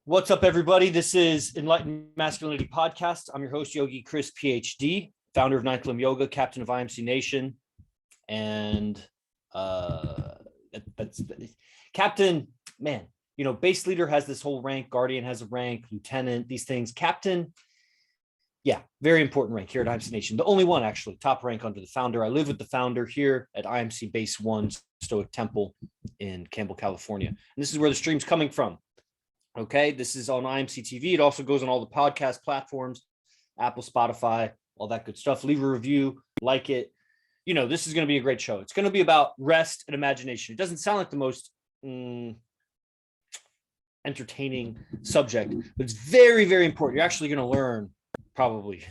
What's up, everybody? This is Enlightened Masculinity Podcast. I'm your host, Yogi Chris, PhD, founder of Ninth Limb Yoga, captain of IMC Nation, and that's captain. Man, base leader has this whole rank. Guardian has a rank. Lieutenant. These things. Captain. Yeah, very important rank here at IMC Nation. The only one, actually, top rank under the founder. I live with the founder here at IMC Base 1 Stoic Temple in Campbell, California. And this is where the stream's coming from. Okay, this is on IMC TV. It also goes on all the podcast platforms, Apple, Spotify, all that good stuff. Leave a review, like it. This is going to be a great show. It's going to be about rest and imagination. It doesn't sound like the most entertaining subject, but it's very, very important. You're actually going to learn probably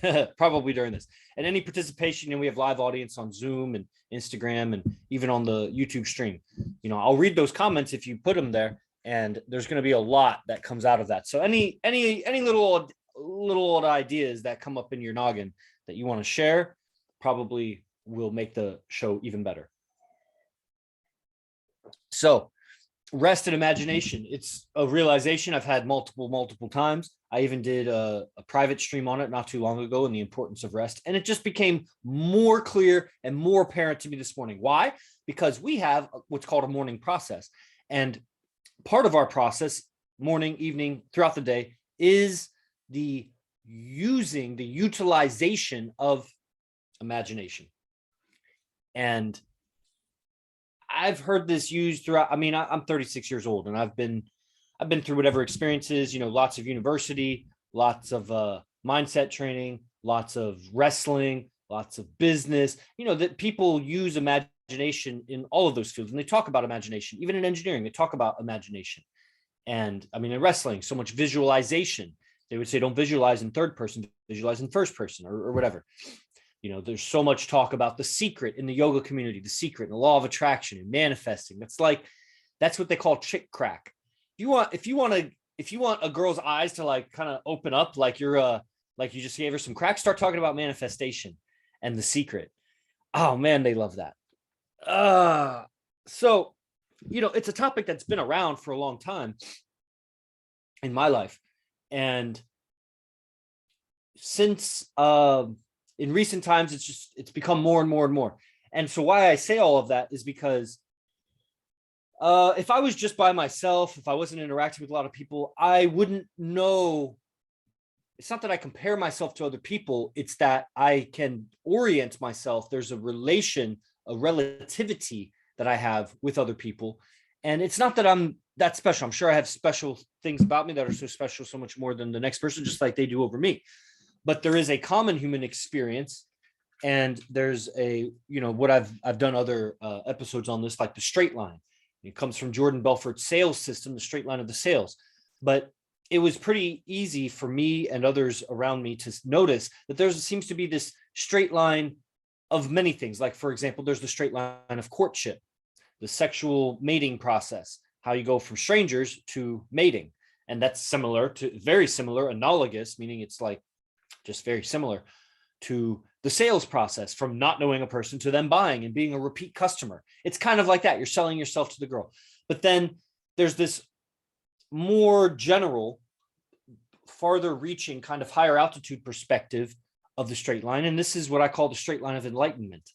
during this. And any participation, we have live audience on Zoom and Instagram and even on the YouTube stream. I'll read those comments if you put them there. And there's going to be a lot that comes out of that. So any little old ideas that come up in your noggin that you want to share probably will make the show even better. So rest and imagination. It's a realization I've had multiple times. I even did a private stream on it not too long ago, and the importance of rest. And it just became more clear and more apparent to me this morning. Why? Because we have what's called a morning process. And part of our process, morning, evening, throughout the day, is the utilization of imagination. And I've heard this used throughout. I'm 36 years old, and I've been through whatever experiences, lots of university, lots of mindset training, lots of wrestling, lots of business, that people use imagination in all of those fields. And they talk about imagination, even in engineering, they talk about imagination. And in wrestling, so much visualization. They would say, don't visualize in third person, visualize in first person or whatever. There's so much talk about the secret in the yoga community, the secret and the law of attraction and manifesting. That's what they call chick crack. If you want a girl's eyes to kind of open up, like you just gave her some crack, start talking about manifestation and the secret. Oh man, they love that. So it's a topic that's been around for a long time in my life. And since in recent times, it's become more and more and more. And so why I say all of that is because if I was just by myself, if I wasn't interacting with a lot of people, I wouldn't know. It's not that I compare myself to other people. It's that I can orient myself. There's a relativity that I have with other people. And it's not that I'm that special. I'm sure I have special things about me that are so special, so much more than the next person, just like they do over me. But there is a common human experience. And there's what I've done other episodes on this, like the straight line. It comes from Jordan Belfort's sales system, the straight line of the sales. But it was pretty easy for me and others around me to notice that there seems to be this straight line of many things. Like, for example, there's the straight line of courtship, the sexual mating process, how you go from strangers to mating. And that's very similar, analogous, meaning it's just very similar to the sales process, from not knowing a person to them buying and being a repeat customer. It's kind of like that. You're selling yourself to the girl. But then there's this more general, farther reaching, kind of higher altitude perspective of the straight line. And this is what I call the straight line of enlightenment.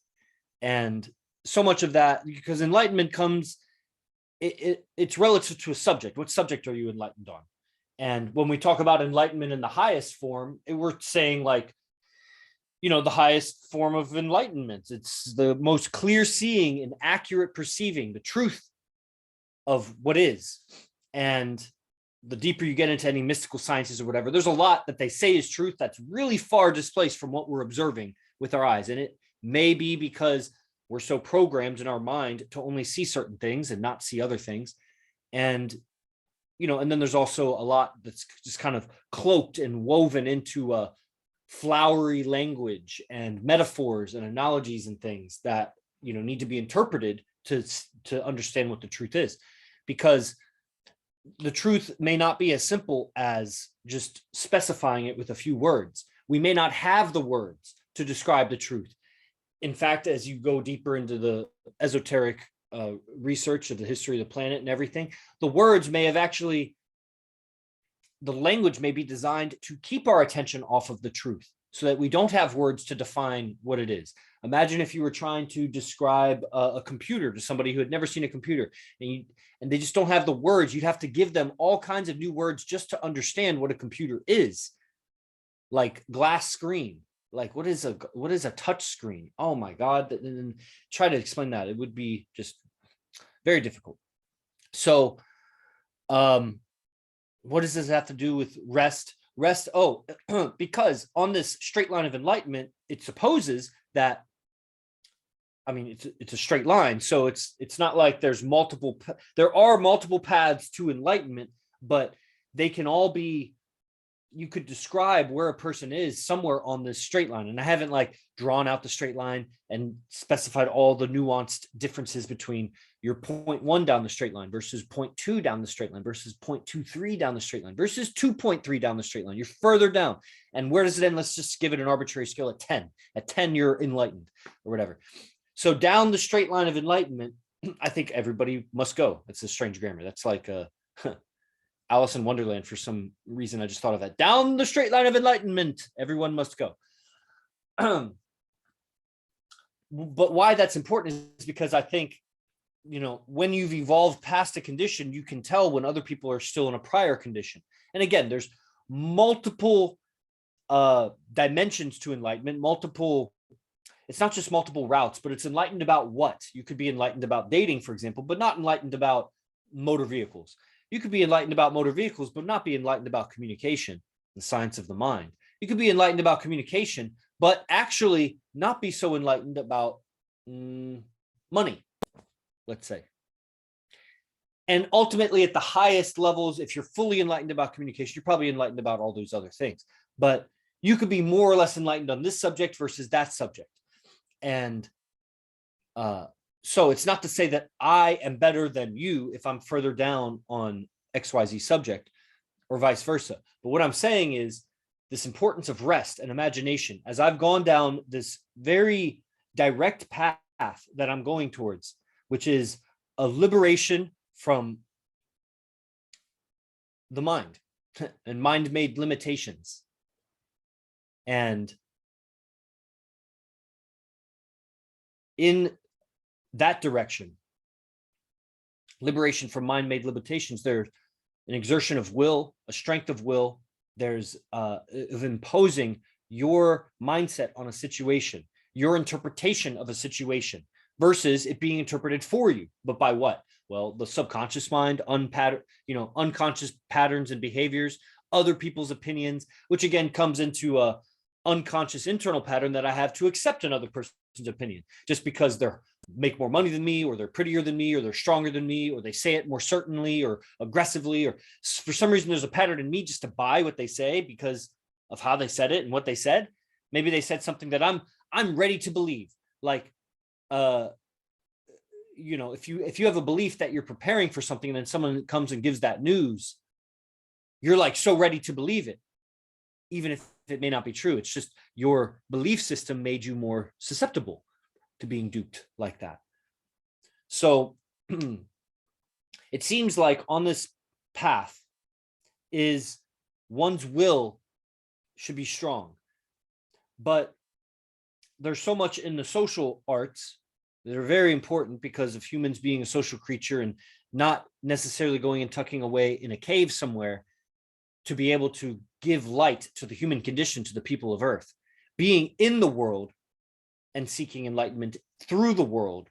And so much of that, because enlightenment comes, it's relative to a subject. What subject are you enlightened on? And when we talk about enlightenment in the highest form, we're saying the highest form of enlightenment. It's the most clear seeing and accurate perceiving, the truth of what is. And the deeper you get into any mystical sciences or whatever, there's a lot that they say is truth that's really far displaced from what we're observing with our eyes. And it may be because we're so programmed in our mind to only see certain things and not see other things. And, and then there's also a lot that's just kind of cloaked and woven into a flowery language and metaphors and analogies and things that, need to be interpreted to understand what the truth is. Because the truth may not be as simple as just specifying it with a few words. We may not have the words to describe the truth. In fact, as you go deeper into the esoteric research of the history of the planet and everything, the words may have actually the language may be designed to keep our attention off of the truth so that we don't have words to define what it is. Imagine if you were trying to describe a computer to somebody who had never seen a computer, and they just don't have the words. You'd have to give them all kinds of new words just to understand what a computer is, like glass screen. Like what is a touch screen? Oh my God. And try to explain that. It would be just very difficult. So what does this have to do with rest? Oh, because on this straight line of enlightenment, it supposes that, I mean, it's a straight line. So it's not like there are multiple paths to enlightenment, but they can all be, you could describe where a person is somewhere on this straight line. And I haven't like drawn out the straight line and specified all the nuanced differences between your 0.1 down the straight line versus 0.2 down the straight line versus 0.23 down the straight line versus 2.3 down the straight line. You're further down. And where does it end? Let's just give it an arbitrary scale at 10. At 10, you're enlightened or whatever. So down the straight line of enlightenment, I think everybody must go. That's a strange grammar. That's like a Alice in Wonderland. For some reason, I just thought of that. Down the straight line of enlightenment, everyone must go. But why that's important is because I think, when you've evolved past a condition, you can tell when other people are still in a prior condition. And again, there's multiple dimensions to enlightenment, it's not just multiple routes, but it's enlightened about what? You could be enlightened about dating, for example, but not enlightened about motor vehicles. You could be enlightened about motor vehicles, but not be enlightened about communication, the science of the mind. You could be enlightened about communication, but actually not be so enlightened about money, let's say. And ultimately, at the highest levels, if you're fully enlightened about communication, you're probably enlightened about all those other things. But you could be more or less enlightened on this subject versus that subject. And so it's not to say that I am better than you if I'm further down on XYZ subject or vice versa. But what I'm saying is this importance of rest and imagination. As I've gone down this very direct path that I'm going towards, which is a liberation from the mind and mind-made limitations. And in that direction, liberation from mind-made limitations, there's an exertion of will, a strength of will. There's of imposing your mindset on a situation, your interpretation of a situation, versus it being interpreted for you. But by what? Well, the subconscious mind, unconscious patterns and behaviors, other people's opinions, which again comes into a unconscious internal pattern that I have to accept another person's opinion just because they're make more money than me, or they're prettier than me, or they're stronger than me, or they say it more certainly or aggressively, or for some reason there's a pattern in me just to buy what they say because of how they said it and what they said. Maybe they said something that I'm ready to believe. Like, if you have a belief that you're preparing for something and then someone comes and gives that news, you're like so ready to believe it, even if it may not be true. It's just your belief system made you more susceptible to being duped like that. So it seems like on this path is one's will should be strong, but there's so much in the social arts that are very important because of humans being a social creature and not necessarily going and tucking away in a cave somewhere to be able to give light to the human condition, to the people of Earth. Being in the world and seeking enlightenment through the world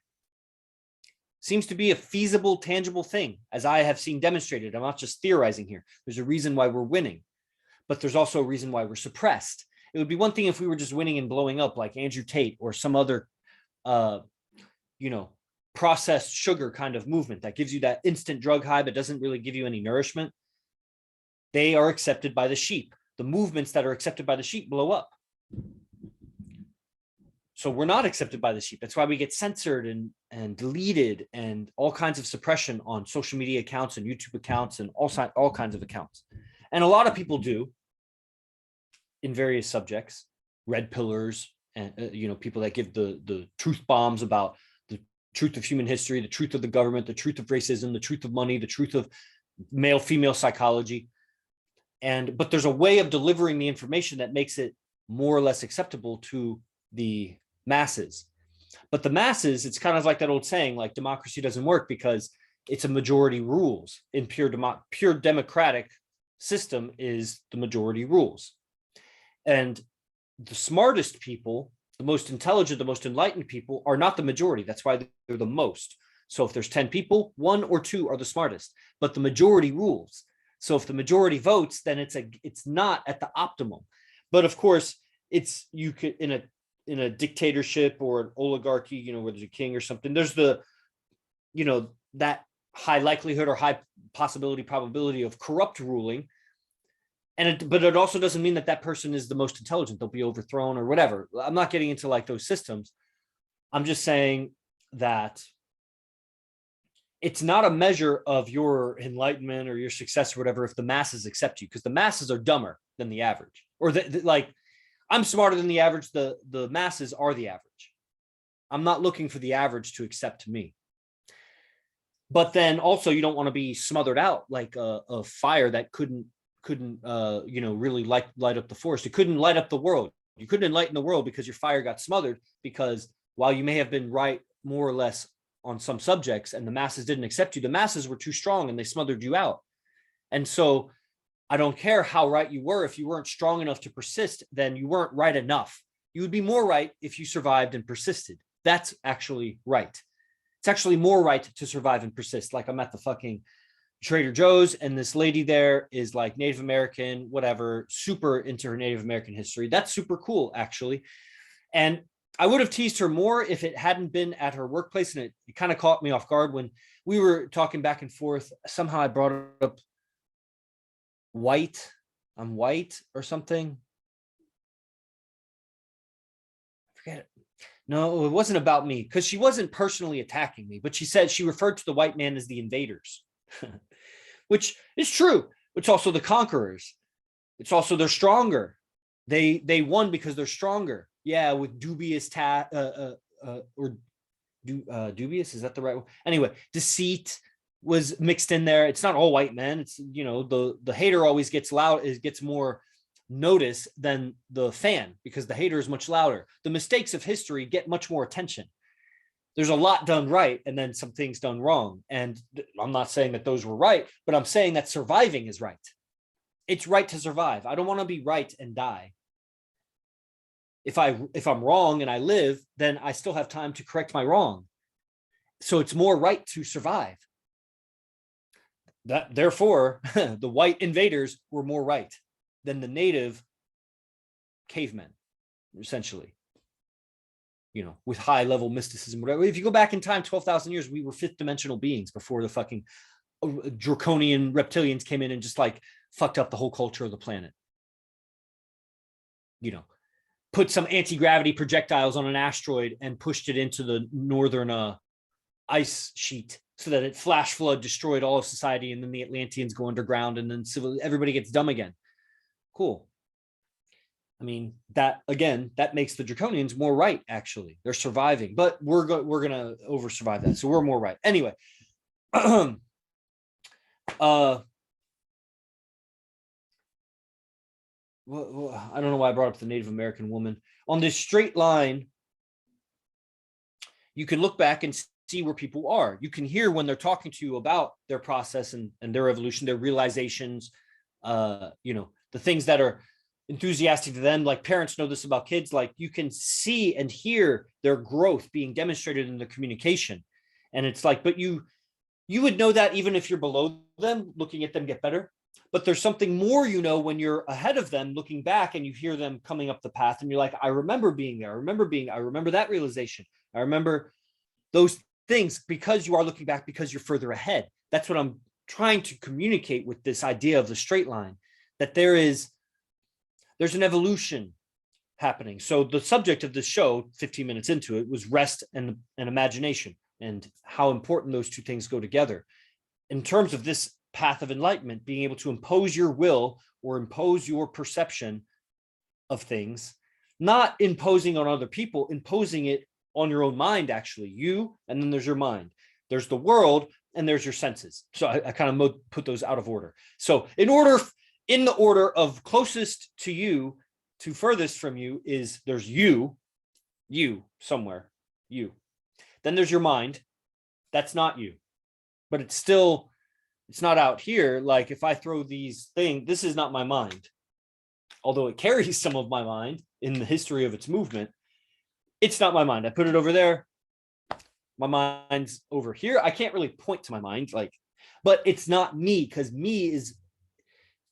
seems to be a feasible, tangible thing, as I have seen demonstrated. I'm not just theorizing here. There's a reason why we're winning, but there's also a reason why we're suppressed. It would be one thing if we were just winning and blowing up like Andrew Tate or some other, processed sugar kind of movement that gives you that instant drug high, but doesn't really give you any nourishment. They are accepted by the sheep. The movements that are accepted by the sheep blow up. So we're not accepted by the sheep. That's why we get censored and deleted and all kinds of suppression on social media accounts and YouTube accounts and all kinds of accounts. And a lot of people do in various subjects, red pillars, and people that give the truth bombs about the truth of human history, the truth of the government, the truth of racism, the truth of money, the truth of male-female psychology. but there's a way of delivering the information that makes it more or less acceptable to the masses. But the masses, it's kind of like that old saying, like democracy doesn't work because it's a majority rules. In pure democratic system is the majority rules. And the smartest people, the most intelligent, the most enlightened people are not the majority. That's why they're the most. So if there's 10 people, 1 or 2 are the smartest, but the majority rules. So if the majority votes, then it's not at the optimum. But of course, you could in a dictatorship or an oligarchy, where there's a king or something, there's that high likelihood or high probability of corrupt ruling. But it also doesn't mean that person is the most intelligent. They'll be overthrown or whatever. I'm not getting into like those systems. I'm just saying that it's not a measure of your enlightenment or your success or whatever if the masses accept you, because the masses are dumber than the average. Or like, I'm smarter than the average. The masses are the average. I'm not looking for the average to accept me. But then also, you don't want to be smothered out like a fire that couldn't really light up the forest. It couldn't light up the world. You couldn't enlighten the world because your fire got smothered, because while you may have been right more or less on some subjects and the masses didn't accept you, the masses were too strong and they smothered you out. And so I don't care how right you were. If you weren't strong enough to persist, then you weren't right enough. You would be more right if you survived and persisted. That's actually right. It's actually more right to survive and persist. Like I'm at the fucking Trader Joe's and this lady there is like Native American, whatever, super into her Native American history. That's super cool, actually. And I would have teased her more if it hadn't been at her workplace. And it kind of caught me off guard when we were talking back and forth. Somehow I brought up white. I'm white or something. I forget it. No, it wasn't about me, because she wasn't personally attacking me, but she said she referred to the white man as the invaders, which is true. It's also the conquerors. It's also they're stronger. They won because they're stronger. Yeah, with dubious dubious, is that the right one? Anyway, deceit was mixed in there. It's not all white men. It's the hater always gets loud. It gets more notice than the fan, because the hater is much louder. The mistakes of history get much more attention. There's a lot done right and then some things done wrong. And I'm not saying that those were right, but I'm saying that surviving is right. It's right to survive. I don't want to be right and die. If I'm wrong and I live, then I still have time to correct my wrong. So it's more right to survive. Therefore, the white invaders were more right than the native cavemen, essentially. With high level mysticism, whatever. If you go back in time 12,000 years, we were fifth dimensional beings before the fucking draconian reptilians came in and just like fucked up the whole culture of the planet. Put some anti-gravity projectiles on an asteroid and pushed it into the northern ice sheet so that it flash flood destroyed all of society, and then the Atlanteans go underground, and then everybody gets dumb again. Cool. I mean, that makes the draconians more right. Actually, they're surviving, but we're gonna over survive that, so we're more right. Anyway, I don't know why I brought up the Native American woman. On this straight line, you can look back and see where people are. You can hear when they're talking to you about their process and their evolution, their realizations, the things that are enthusiastic to them. Like parents know this about kids. Like you can see and hear their growth being demonstrated in the communication. And it's like, but you would know that even if you're below them, looking at them get better. But there's something more, when you're ahead of them, looking back and you hear them coming up the path, and you're like, I remember being there. I remember that realization. I remember those things, because you are looking back, because you're further ahead. That's what I'm trying to communicate with this idea of the straight line, that there's an evolution happening. So the subject of this show, 15 minutes into it, was rest and imagination, and how important those two things go together. In terms of this path of enlightenment, being able to impose your will or impose your perception of things, not imposing on other people, imposing it on your own mind, actually. You, and then there's your mind. There's the world, and there's your senses. So I kind of put those out of order. So in order in the order of closest to you to furthest from you is there's you somewhere, you. Then there's your mind. That's not you, but it's not out here. Like if I throw these things, this is not my mind. Although it carries some of my mind in the history of its movement, it's not my mind. I put it over there. My mind's over here. I can't really point to my mind, like, but it's not me, because me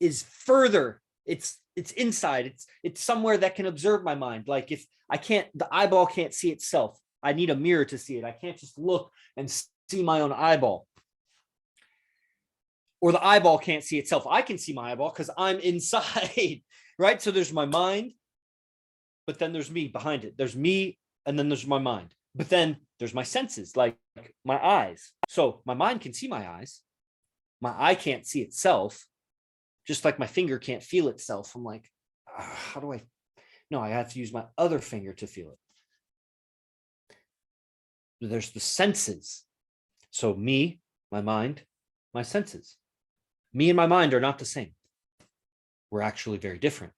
is further. It's inside. It's somewhere that can observe my mind. Like if I can't, the eyeball can't see itself. I need a mirror to see it. I can't just look and see my own eyeball. Or the eyeball can't see itself. I can see my eyeball because I'm inside, right? So there's my mind, but then there's me behind it. There's me, and then there's my mind. But then there's my senses, like my eyes. So my mind can see my eyes. My eye can't see itself, just like my finger can't feel itself. I'm like, how do I? No, I have to use my other finger to feel it. There's the senses. So me, my mind, my senses. Me and my mind are not the same. We're actually very different.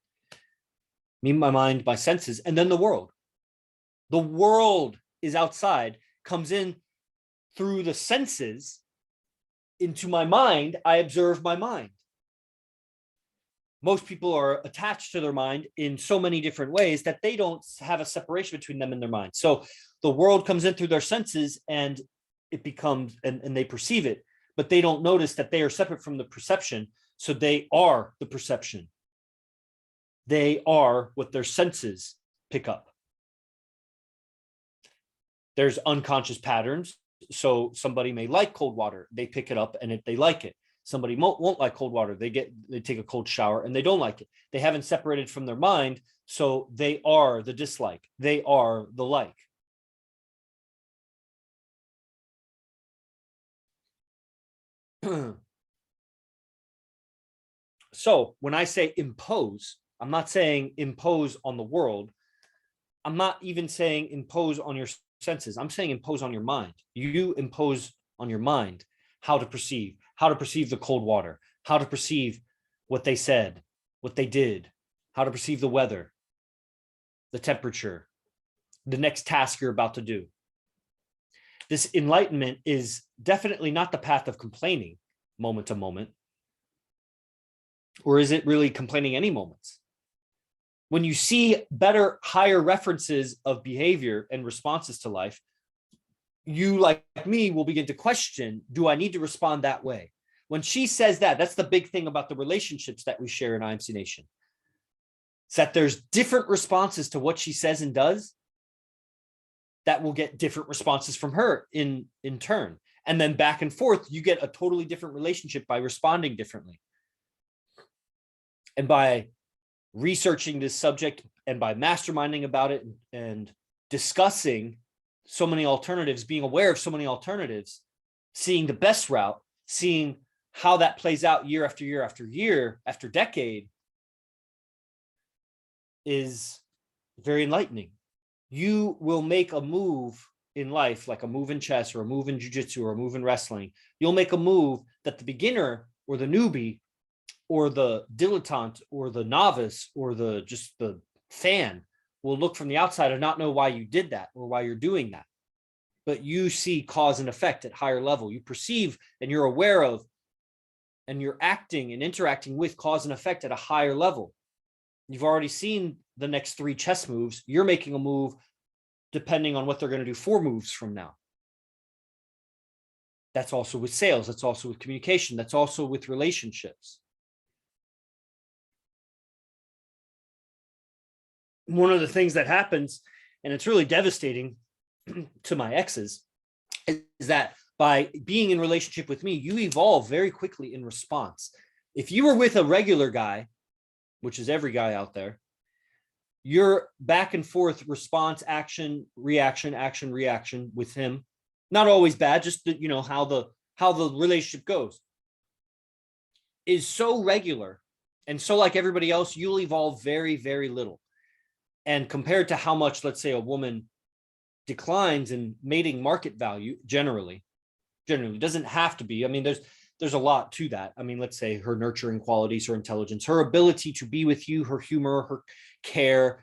Me, my mind, my senses, and then the world. The world is outside, comes in through the senses into my mind. I observe my mind. Most people are attached to their mind in so many different ways that they don't have a separation between them and their mind. So the world comes in through their senses and it becomes, and they perceive it, but they don't notice that they are separate from the perception. So they are the perception. They are what their senses pick up. There's unconscious patterns. So somebody may like cold water. They pick it up and they like it. Somebody won't like cold water. They take a cold shower and they don't like it. They haven't separated from their mind. So they are the dislike. They are the like. So when I say impose, I'm not saying impose on the world. I'm not even saying impose on your senses. I'm saying impose on your mind. You impose on your mind how to perceive the cold water, how to perceive what they said, what they did, how to perceive the weather, the temperature, the next task you're about to do. This enlightenment is definitely not the path of complaining moment to moment. Or is it really complaining any moments? When you see better, higher references of behavior and responses to life, you, like me, will begin to question, do I need to respond that way? When she says that, that's the big thing about the relationships that we share in IMC Nation. It's that there's different responses to what she says and does that will get different responses from her in turn. And then back and forth, you get a totally different relationship by responding differently. And by researching this subject and by masterminding about it and discussing so many alternatives, being aware of so many alternatives, seeing the best route, seeing how that plays out year after year after year after decade is very enlightening. You will make a move in life, like a move in chess or a move in jiu-jitsu or a move in wrestling. You'll make a move that the beginner or the newbie or the dilettante or the novice or just the fan will look from the outside and not know why you did that or why you're doing that. But you see cause and effect at higher level. You perceive and you're aware of and you're acting and interacting with cause and effect at a higher level. You've already seen the next 3 chess moves. You're making a move depending on what they're going to do 4 moves from now. That's also with sales. That's also with communication. That's also with relationships. One of the things that happens, and it's really devastating to my exes, is that by being in relationship with me, you evolve very quickly in response. If you were with a regular guy, which is every guy out there, your back and forth response, action, reaction with him, not always bad, just the, how the relationship goes, is so regular. And so like everybody else, you'll evolve very, very little. And compared to how much, let's say, a woman declines in mating market value, generally doesn't have to be. I mean, there's a lot to that. I mean, let's say her nurturing qualities, her intelligence, her ability to be with you, her humor, her care,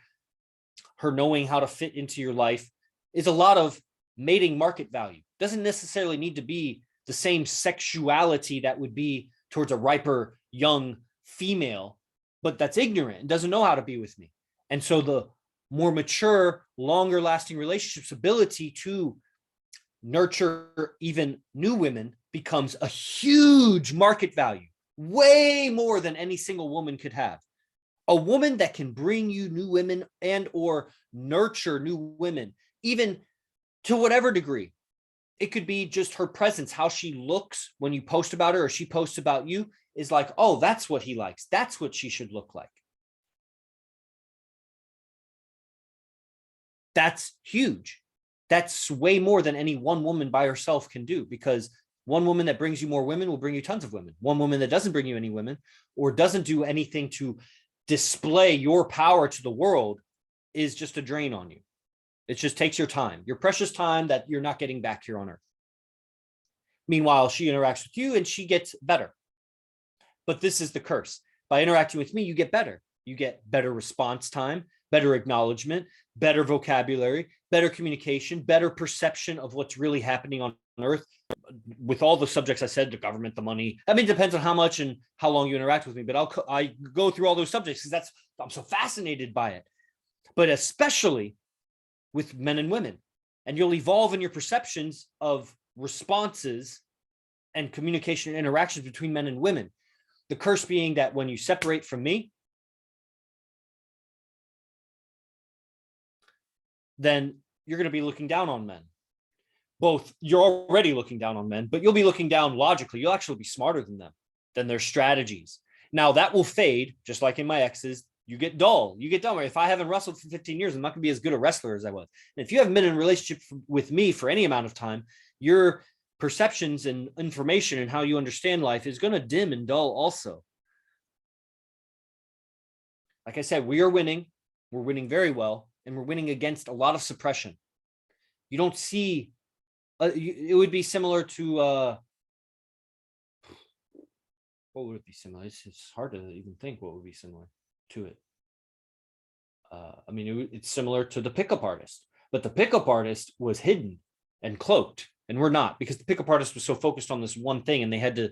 her knowing how to fit into your life is a lot of mating market value. Doesn't necessarily need to be the same sexuality that would be towards a riper young female, but that's ignorant and doesn't know how to be with me. And so the more mature, longer lasting relationships ability to nurture even new women becomes a huge market value, way more than any single woman could have. A woman that can bring you new women and or nurture new women, even to whatever degree. It could be just her presence, how she looks when you post about her or she posts about you is like, oh, that's what he likes. That's what she should look like. That's huge. That's way more than any one woman by herself can do, because one woman that brings you more women will bring you tons of women. One woman that doesn't bring you any women or doesn't do anything to display your power to the world is just a drain on you. It just takes your time, your precious time that you're not getting back here on earth. Meanwhile, she interacts with you and she gets better. But this is the curse. By interacting with me, you get better. You get better response time, better acknowledgement, better vocabulary, better communication, better perception of what's really happening on earth with all the subjects I said, the government, the money. I mean, it depends on how much and how long you interact with me, but I go through all those subjects because I'm so fascinated by it. But especially with men and women, and you'll evolve in your perceptions of responses and communication and interactions between men and women. The curse being that when you separate from me, then you're going to be looking down on men. Both, you're already looking down on men, but you'll be looking down logically. You'll actually be smarter than them, than their strategies. Now that will fade, just like in my exes. You get dull. You get dumber. If I haven't wrestled for 15 years, I'm not going to be as good a wrestler as I was. And if you haven't been in a relationship with me for any amount of time, your perceptions and information and how you understand life is going to dim and dull also. Like I said, we are winning. We're winning very well. And we're winning against a lot of suppression. You don't see, it would be similar to, what would it be similar? It's hard to even think what would be similar to it. I mean, it's similar to the pickup artist, but the pickup artist was hidden and cloaked, and we're not, because the pickup artist was so focused on this one thing, and they had to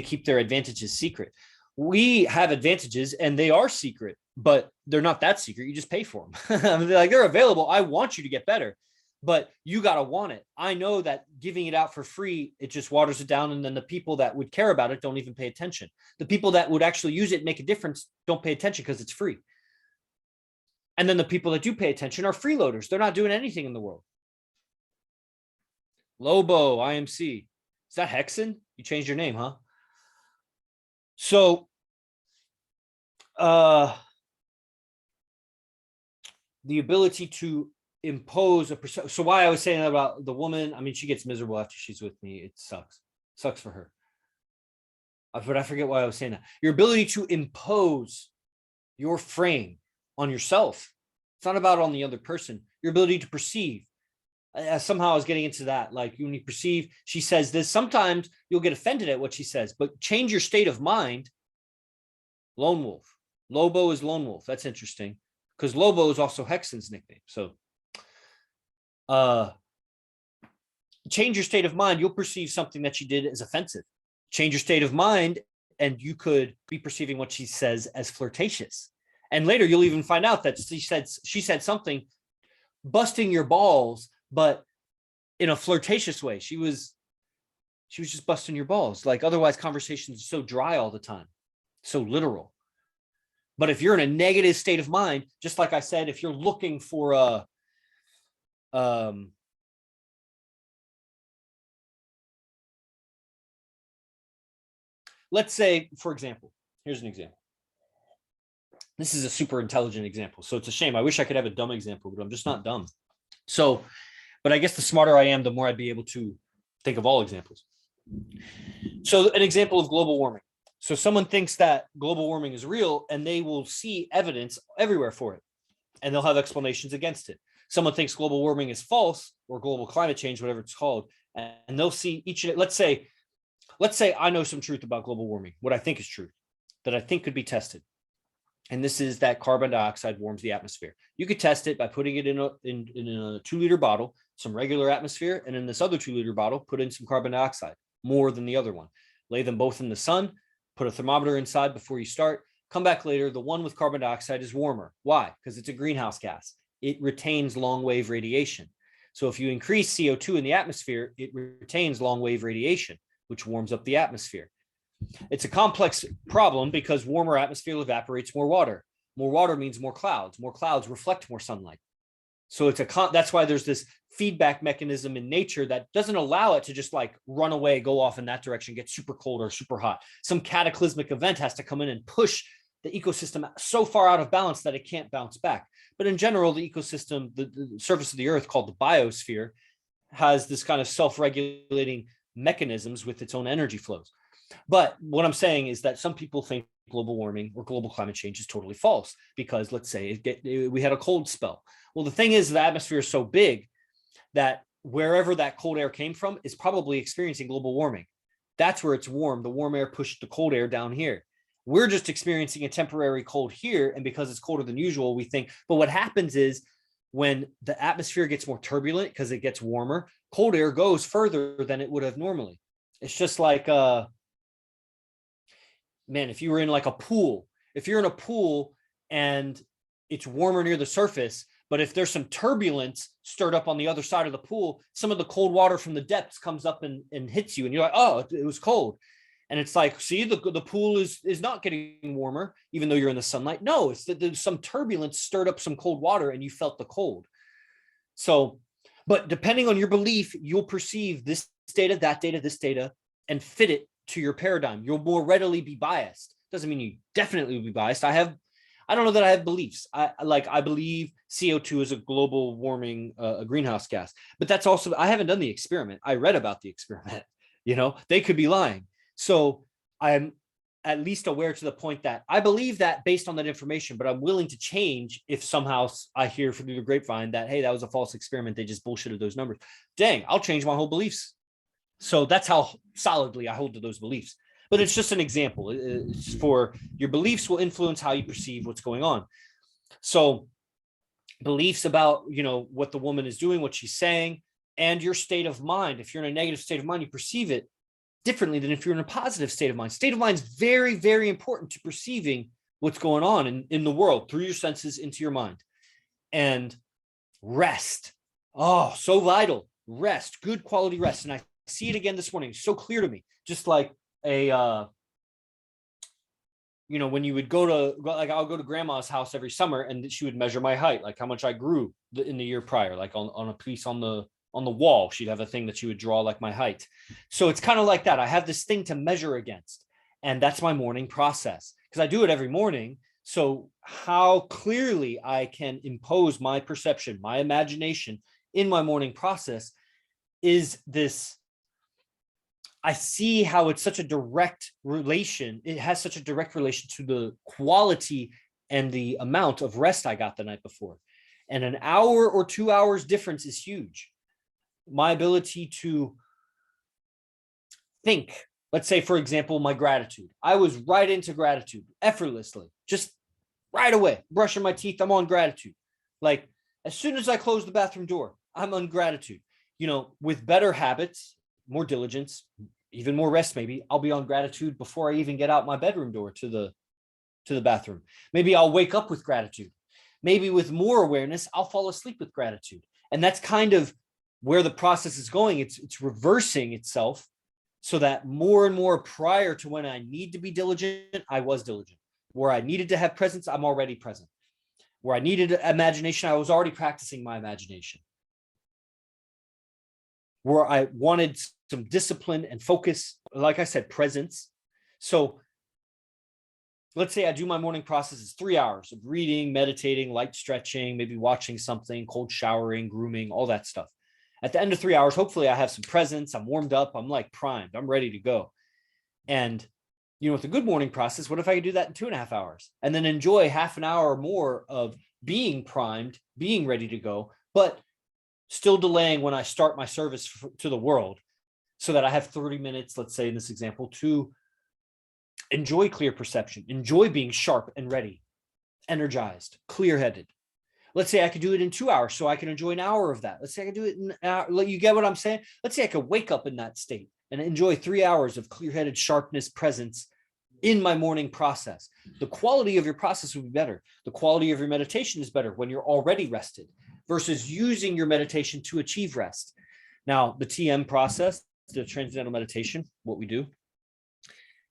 keep their advantages secret. We have advantages, and they are secret, but they're not that secret. You just pay for them. They're available. I want you to get better, but you got to want it. I know that giving it out for free, it just waters it down. And then the people that would care about it don't even pay attention. The people that would actually use it and make a difference don't pay attention because it's free. And then the people that do pay attention are freeloaders. They're not doing anything in the world. Lobo, IMC. Is that Hexen? You changed your name, huh? So, the ability to impose a so why I was saying that about the woman, I mean, she gets miserable after she's with me. It sucks for her. But I forget why I was saying that. Your ability to impose your frame on yourself. It's not about on the other person. Your ability to perceive. Somehow I was getting into that. Like when you perceive, she says this, sometimes you'll get offended at what she says, but change your state of mind. Lone wolf. Lobo is lone wolf. That's interesting because Lobo is also Hexen's nickname. So change your state of mind. You'll perceive something that she did as offensive. Change your state of mind and you could be perceiving what she says as flirtatious. And later you'll even find out that she said something busting your balls, but in a flirtatious way. She was just busting your balls. Like otherwise conversations are so dry all the time, so literal. But if you're in a negative state of mind, just like I said, if you're looking for a let's say, for example, here's an example. This is a super intelligent example. So it's a shame. I wish I could have a dumb example, but I'm just not dumb. So, but I guess the smarter I am, the more I'd be able to think of all examples. So an example of global warming. So someone thinks that global warming is real and they will see evidence everywhere for it. And they'll have explanations against it. Someone thinks global warming is false or global climate change, whatever it's called. And they'll see let's say let's say I know some truth about global warming, what I think is truth, that I think could be tested. And this is that carbon dioxide warms the atmosphere. You could test it by putting it in a 2-liter bottle, some regular atmosphere, and in this other 2-liter bottle, put in some carbon dioxide, more than the other one. Lay them both in the sun, put a thermometer inside before you start, come back later. The one with carbon dioxide is warmer. Why? Because it's a greenhouse gas. It retains long wave radiation. So if you increase CO2 in the atmosphere, it retains long wave radiation, which warms up the atmosphere. It's a complex problem because warmer atmosphere evaporates more water. More water means more clouds. More clouds reflect more sunlight. So that's why there's this feedback mechanism in nature that doesn't allow it to just like run away, go off in that direction, get super cold or super hot. Some cataclysmic event has to come in and push the ecosystem so far out of balance that it can't bounce back. But in general, the ecosystem, the surface of the earth called the biosphere, has this kind of self-regulating mechanisms with its own energy flows. But what I'm saying is that some people think global warming or global climate change is totally false because let's say we had a cold spell. Well, the thing is the atmosphere is so big that wherever that cold air came from is probably experiencing global warming. That's where it's warm. The warm air pushed the cold air down here. We're just experiencing a temporary cold here. And because it's colder than usual, we think, but what happens is when the atmosphere gets more turbulent because it gets warmer, cold air goes further than it would have normally. It's just like, man, if you were in like a pool, if you're in a pool and it's warmer near the surface, but if there's some turbulence stirred up on the other side of the pool, some of the cold water from the depths comes up and hits you and you're like, oh, it was cold. And it's like, see, the pool is not getting warmer, even though you're in the sunlight. No, it's that there's some turbulence stirred up some cold water and you felt the cold. So, but depending on your belief, you'll perceive this data, that data, this data, and fit it to your paradigm. You'll more readily be biased. Doesn't mean you definitely will be biased. I don't know that I have beliefs. I believe CO2 is a global warming, a greenhouse gas, but that's also, I haven't done the experiment. I read about the experiment, they could be lying. So I'm at least aware to the point that I believe that based on that information, but I'm willing to change if somehow I hear through the grapevine that, hey, that was a false experiment. They just bullshitted those numbers. Dang, I'll change my whole beliefs. So that's how solidly I hold to those beliefs. But it's just an example. It's for your beliefs will influence how you perceive what's going on. So beliefs about, what the woman is doing, what she's saying, and your state of mind. If you're in a negative state of mind, you perceive it differently than if you're in a positive state of mind. State of mind is very, very important to perceiving what's going on in the world through your senses into your mind. And rest. Oh, so vital. Rest, good quality rest. And I see it again this morning. So clear to me. Just like when you would I'll go to grandma's house every summer and she would measure my height, like how much I grew in the year prior, like on a piece on the wall, she'd have a thing that she would draw like my height. So it's kind of like that. I have this thing to measure against, and that's my morning process because I do it every morning. So how clearly I can impose my perception, my imagination in my morning process is this. I see how it's such a direct relation. It has such a direct relation to the quality and the amount of rest I got the night before. And an hour or 2 hours difference is huge. My ability to think, let's say, for example, my gratitude. I was right into gratitude effortlessly, just right away, brushing my teeth. I'm on gratitude. Like as soon as I close the bathroom door, I'm on gratitude. With better habits, more diligence, even more rest, maybe I'll be on gratitude before I even get out my bedroom door to the bathroom. Maybe I'll wake up with gratitude. Maybe with more awareness, I'll fall asleep with gratitude. And that's kind of where the process is going. It's reversing itself so that more and more prior to when I need to be diligent, I was diligent. Where I needed to have presence, I'm already present. Where I needed imagination, I was already practicing my imagination. Where I wanted some discipline and focus, like I said, presence. So let's say I do my morning process is 3 hours of reading, meditating, light stretching, maybe watching something, cold showering, grooming, all that stuff. At the end of 3 hours, hopefully I have some presence. I'm warmed up. I'm like primed. I'm ready to go. And with a good morning process, what if I could do that in 2.5 hours and then enjoy half an hour or more of being primed, being ready to go, but still delaying when I start my service to the world, so that I have 30 minutes, let's say in this example, to enjoy clear perception, enjoy being sharp and ready, energized, clear-headed. Let's say I could do it in 2 hours, so I can enjoy an hour of that. Let's say I could do it in an hour. You get what I'm saying? Let's say I could wake up in that state and enjoy 3 hours of clear-headed sharpness, presence in my morning process. The quality of your process will be better. The quality of your meditation is better when you're already rested versus using your meditation to achieve rest. Now, the TM process, the transcendental meditation, what we do,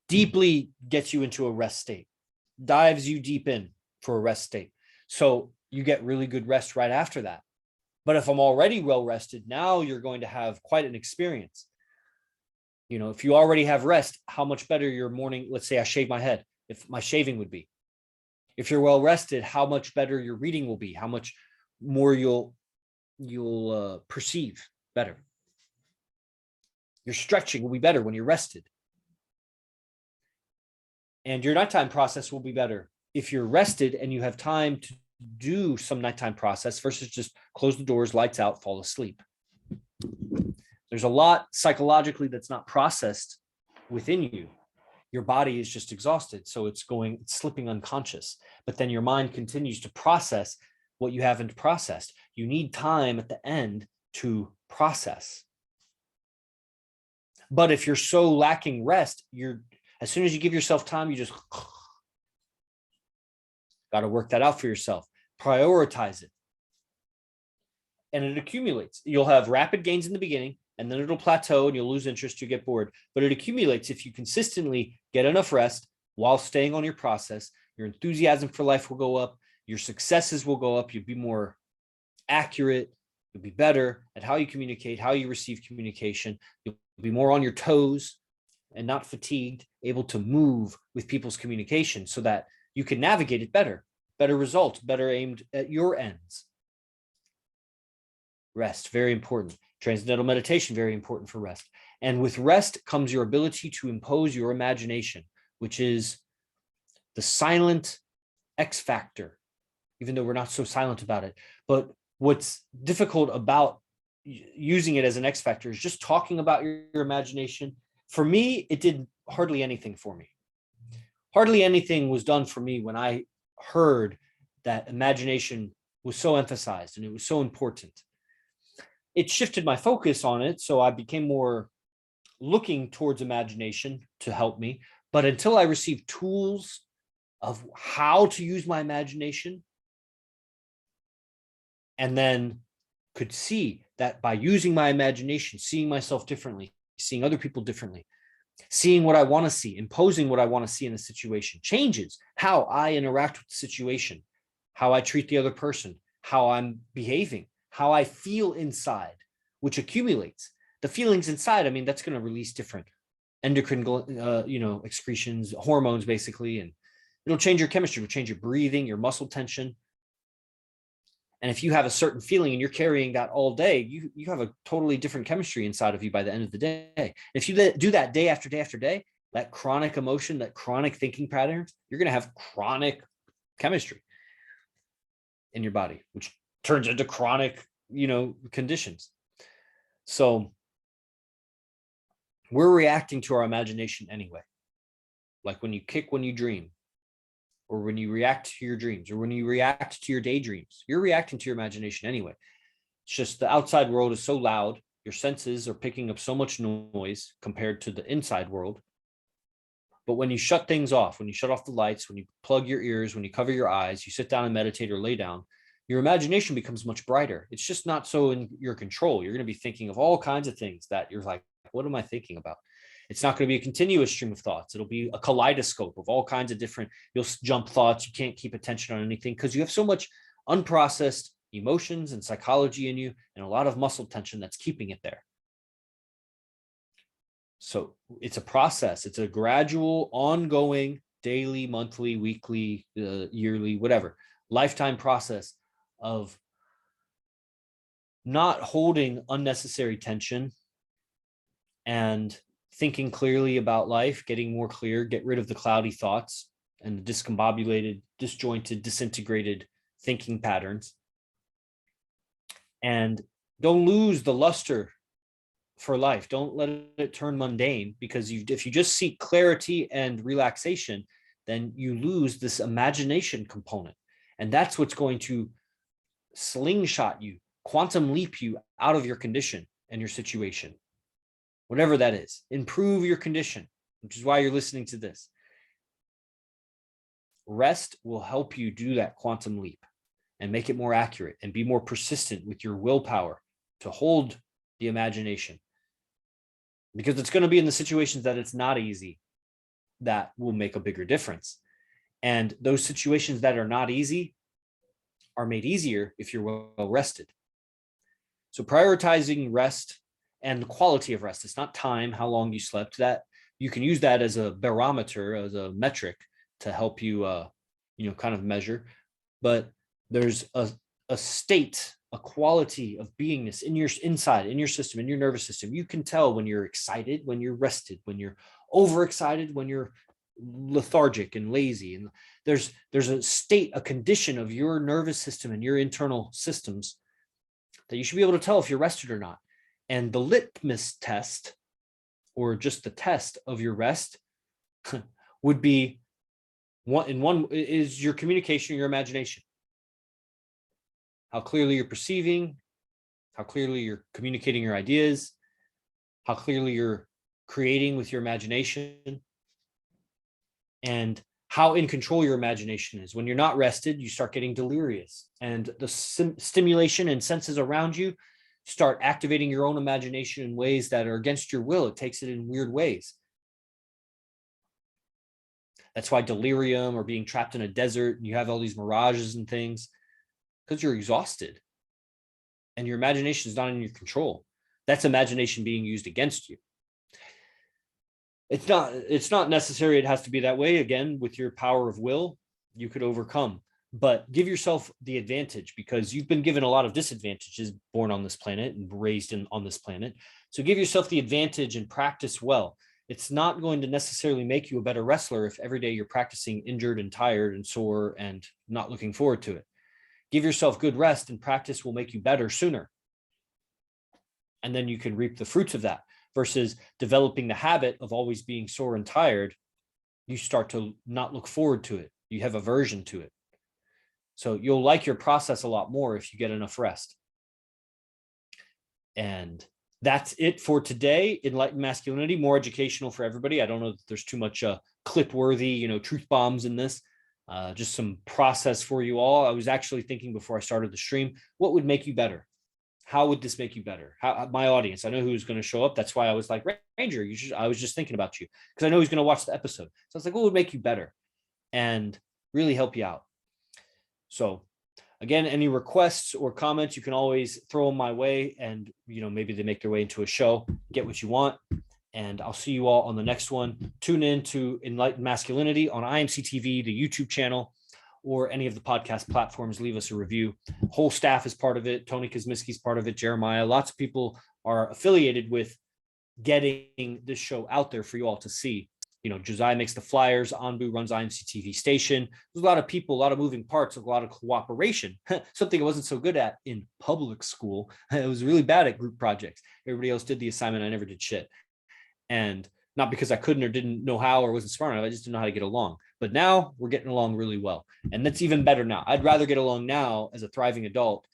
deeply gets you into a rest state, dives you deep in for a rest state. So you get really good rest right after that. But if I'm already well rested, now you're going to have quite an experience. You know, if you already have rest, how much better your morning, let's say I shave my head, if my shaving would be. If you're well rested, how much better your reading will be, how much more you'll perceive better. Your stretching will be better when you're rested. And your nighttime process will be better if you're rested and you have time to do some nighttime process versus just close the doors, lights out, fall asleep. There's a lot psychologically that's not processed within you. Your body is just exhausted, so it's slipping unconscious. But then your mind continues to process what you haven't processed. You need time at the end to process. But if you're so lacking rest, as soon as you give yourself time, you just got to work that out for yourself. Prioritize it. And it accumulates. You'll have rapid gains in the beginning, and then it'll plateau and you'll lose interest, you get bored. But it accumulates if you consistently get enough rest while staying on your process. Your enthusiasm for life will go up. Your successes will go up. You'll be more accurate. You'll be better at how you communicate, how you receive communication. You'll be more on your toes and not fatigued, able to move with people's communication so that you can navigate it better results, better aimed at your ends. Rest, very important. Transcendental meditation, very important for rest. And with rest comes your ability to impose your imagination, which is the silent X factor, even though we're not so silent about it. But what's difficult about using it as an X factor is just talking about your imagination. For me, it did hardly anything for me. Hardly anything was done for me when I heard that imagination was so emphasized and it was so important. It shifted my focus on it, so I became more looking towards imagination to help me. But until I received tools of how to use my imagination, and then could see that by using my imagination, seeing myself differently, seeing other people differently, seeing what I want to see, imposing what I want to see in a situation, changes how I interact with the situation, how I treat the other person, how I'm behaving, how I feel inside, which accumulates. The feelings inside, I mean, that's going to release different endocrine, excretions, hormones, basically, and it'll change your chemistry, it'll change your breathing, your muscle tension. And if you have a certain feeling and you're carrying that all day, you have a totally different chemistry inside of you by the end of the day. If you do that day after day after day, that chronic emotion, that chronic thinking patterns, you're going to have chronic chemistry in your body, which turns into chronic, conditions. So we're reacting to our imagination anyway. Like when you kick, when you dream, or when you react to your dreams, or when you react to your daydreams, you're reacting to your imagination anyway. It's just the outside world is so loud. Your senses are picking up so much noise compared to the inside world. But when you shut things off, when you shut off the lights, when you plug your ears, when you cover your eyes, you sit down and meditate or lay down, your imagination becomes much brighter. It's just not so in your control. You're going to be thinking of all kinds of things that you're like, what am I thinking about? It's not going to be a continuous stream of thoughts. It'll be a kaleidoscope of all kinds of different, you'll jump thoughts. You can't keep attention on anything because you have so much unprocessed emotions and psychology in you and a lot of muscle tension that's keeping it there. So it's a process. It's a gradual, ongoing, daily, monthly, weekly, yearly, whatever, lifetime process of not holding unnecessary tension and thinking clearly about life, getting more clear, get rid of the cloudy thoughts and the discombobulated, disjointed, disintegrated thinking patterns. And don't lose the luster for life. Don't let it turn mundane, because if you just seek clarity and relaxation, then you lose this imagination component. And that's what's going to slingshot you, quantum leap you out of your condition and your situation, whatever that is. Improve your condition, which is why you're listening to this. Rest will help you do that quantum leap and make it more accurate and be more persistent with your willpower to hold the imagination. Because it's going to be in the situations that it's not easy that will make a bigger difference. And those situations that are not easy are made easier if you're well rested. So prioritizing rest and the quality of rest. It's not time, how long you slept. That you can use that as a barometer, as a metric to help you, kind of measure. But there's a state, a quality of beingness in your inside, in your system, in your nervous system. You can tell when you're excited, when you're rested, when you're overexcited, when you're lethargic and lazy. And there's a state, a condition of your nervous system and your internal systems that you should be able to tell if you're rested or not. And the litmus test, or just the test of your rest, would be one is your communication, your imagination. How clearly you're perceiving, how clearly you're communicating your ideas, how clearly you're creating with your imagination, and how in control your imagination is. When you're not rested, you start getting delirious, and the stimulation and senses around you start activating your own imagination in ways that are against your will. It takes it in weird ways. That's why delirium, or being trapped in a desert and you have all these mirages and things, because you're exhausted and your imagination is not in your control. That's imagination being used against you. It's not necessary. It has to be that way. Again, with your power of will, you could overcome, but give yourself the advantage, because you've been given a lot of disadvantages born on this planet and raised on this planet. So give yourself the advantage and practice well. It's not going to necessarily make you a better wrestler if every day you're practicing injured and tired and sore and not looking forward to it. Give yourself good rest, and practice will make you better sooner. And then you can reap the fruits of that, versus developing the habit of always being sore and tired. You start to not look forward to it. You have aversion to it. So you'll like your process a lot more if you get enough rest. And that's it for today. Enlightened Masculinity, more educational for everybody. I don't know that there's too much clip worthy, truth bombs in this. Just some process for you all. I was actually thinking before I started the stream, what would make you better? How would this make you better? My audience, I know who's going to show up. That's why I was like, Ranger, I was just thinking about you, because I know he's going to watch the episode. So I was like, what would make you better and really help you out? So again, any requests or comments, you can always throw them my way, and maybe they make their way into a show. Get what you want. And I'll see you all on the next one. Tune in to Enlightened Masculinity on IMC TV, the YouTube channel, or any of the podcast platforms. Leave us a review. Whole staff is part of it. Tony Kosmiski's part of it. Jeremiah. Lots of people are affiliated with getting this show out there for you all to see. Josiah makes the flyers. Anbu runs IMC TV station. There's a lot of people, a lot of moving parts, a lot of cooperation. Something I wasn't so good at in public school. I was really bad at group projects. Everybody else did the assignment. I never did shit. And not because I couldn't or didn't know how or wasn't smart enough. I just didn't know how to get along. But now we're getting along really well. And that's even better now. I'd rather get along now as a thriving adult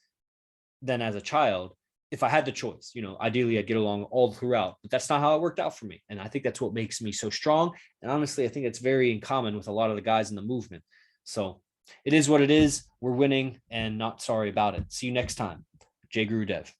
than as a child if I had the choice. Ideally I'd get along all throughout, but that's not how it worked out for me. And I think that's what makes me so strong. And honestly, I think it's very in common with a lot of the guys in the movement. So it is what it is. We're winning and not sorry about it. See you next time. Jay Gurudev.